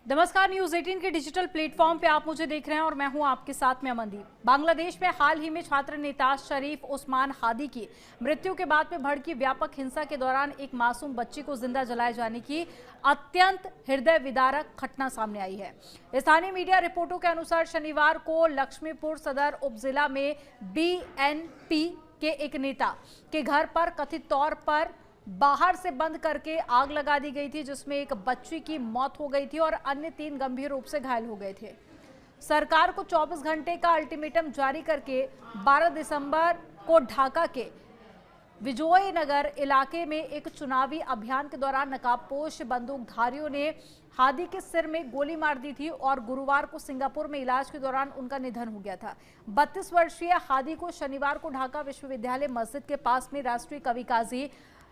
नमस्कार, न्यूज 18 के digital platform पे आप मुझे देख रहे हैं और मैं हूं आपके साथ में अमनदीप। बांग्लादेश में हाल ही में छात्र नेता शरीफ उस्मान हादी की मृत्यु के बाद में भड़की व्यापक हिंसा के दौरान एक मासूम बच्ची को जिंदा जलाए जाने की अत्यंत हृदय विदारक घटना सामने आई है। स्थानीय मीडिया रिपोर्टों के अनुसार शनिवार को लक्ष्मीपुर सदर उपजिला में BNP के एक नेता के घर पर कथित तौर पर बाहर से बंद करके आग लगा दी गई थी, जिसमें एक बच्ची की मौत हो गई थी और अन्य 3 गंभीर रूप से घायल हो गए थे। सरकार को 24 घंटे का अल्टीमेटम जारी करके 12 दिसंबर को ढाका के विजोयनगर इलाके में एक चुनावी अभियान के दौरान नकाबपोश बंदूकधारियों ने हादी के सिर में गोली मार दी थी और गुरुवार को सिंगापुर में इलाज के दौरान उनका निधन हो गया था। 32 वर्षीय हादी को शनिवार को ढाका विश्वविद्यालय मस्जिद के पास में राष्ट्रीय कवि काजी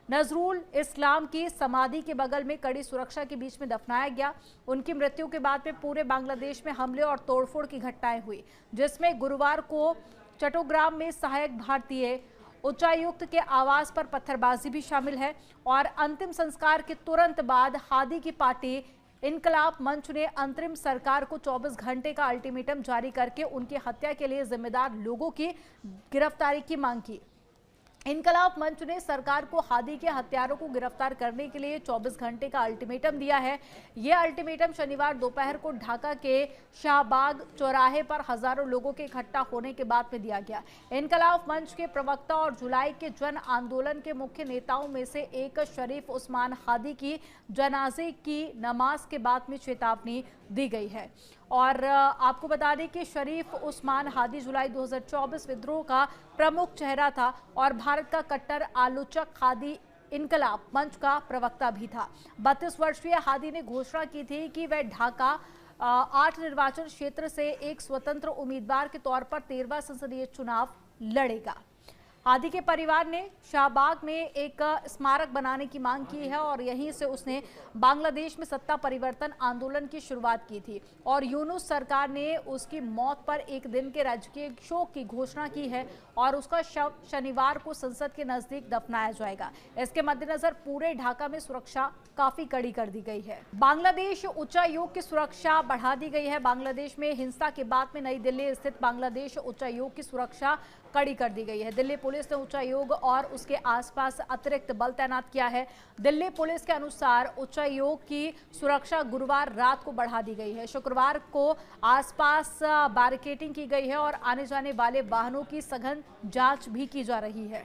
नजरुल इस्लाम की समाधि के बगल में कड़ी सुरक्षा के बीच में दफनाया गया। उनकी मृत्यु के बाद में पूरे बांग्लादेश में हमले और तोड़फोड़ की घटनाएं हुई, जिसमें गुरुवार को चट्टग्राम में सहायक भारतीय उच्चायुक्त के आवास पर पत्थरबाजी भी शामिल है। और अंतिम संस्कार के तुरंत बाद हादी की पार्टी इनकलाब मंच ने अंतरिम सरकार को 24 घंटे का अल्टीमेटम जारी करके उनकी हत्या के लिए जिम्मेदार लोगों की गिरफ्तारी की मांग की। इनकलाब मंच ने सरकार को हादी के हत्यारों को गिरफ्तार करने के लिए 24 घंटे का अल्टीमेटम दिया है। यह अल्टीमेटम शनिवार दोपहर को ढाका के शाहबाग चौराहे पर हजारों लोगों के इकट्ठा होने के बाद में दिया गया। इनकलाब मंच के प्रवक्ता और जुलाई के जन आंदोलन के मुख्य नेताओं में से एक शरीफ उस्मान हादी की जनाजे की नमाज के बाद में चेतावनी दी गई है। और आपको बता दें कि शरीफ उस्मान हादी जुलाई 2024 विद्रोह का प्रमुख चेहरा था और भारत का कट्टर आलोचक हादी इनकलाब मंच का प्रवक्ता भी था। 32 वर्षीय हादी ने घोषणा की थी कि वह ढाका 8 निर्वाचन क्षेत्र से एक स्वतंत्र उम्मीदवार के तौर पर 13वां संसदीय चुनाव लड़ेगा। हादी के परिवार ने शाहबाग में एक स्मारक बनाने की मांग की है और यहीं से उसने बांग्लादेश में सत्ता परिवर्तन आंदोलन की शुरुआत की थी और यूनुस सरकार ने उसकी मौत पर एक दिन के राजकीय शोक की घोषणा की है और उसका शव शनिवार को संसद के नजदीक दफनाया जाएगा। इसके मद्देनजर पूरे ढाका में सुरक्षा काफी कड़ी कर दी गई है। बांग्लादेश उच्चायोग की सुरक्षा बढ़ा दी गई है। बांग्लादेश में हिंसा के बाद में नई दिल्ली स्थित बांग्लादेश उच्चायोग की सुरक्षा कड़ी कर दी गई है। दिल्ली पुलिस ने उच्चायोग और उसके आसपास अतिरिक्त बल तैनात किया है। दिल्ली पुलिस के अनुसार उच्चायोग की सुरक्षा गुरुवार रात को बढ़ा दी गई है। शुक्रवार को आसपास बैरिकेडिंग की गई है और आने जाने वाले वाहनों की सघन जांच भी की जा रही है।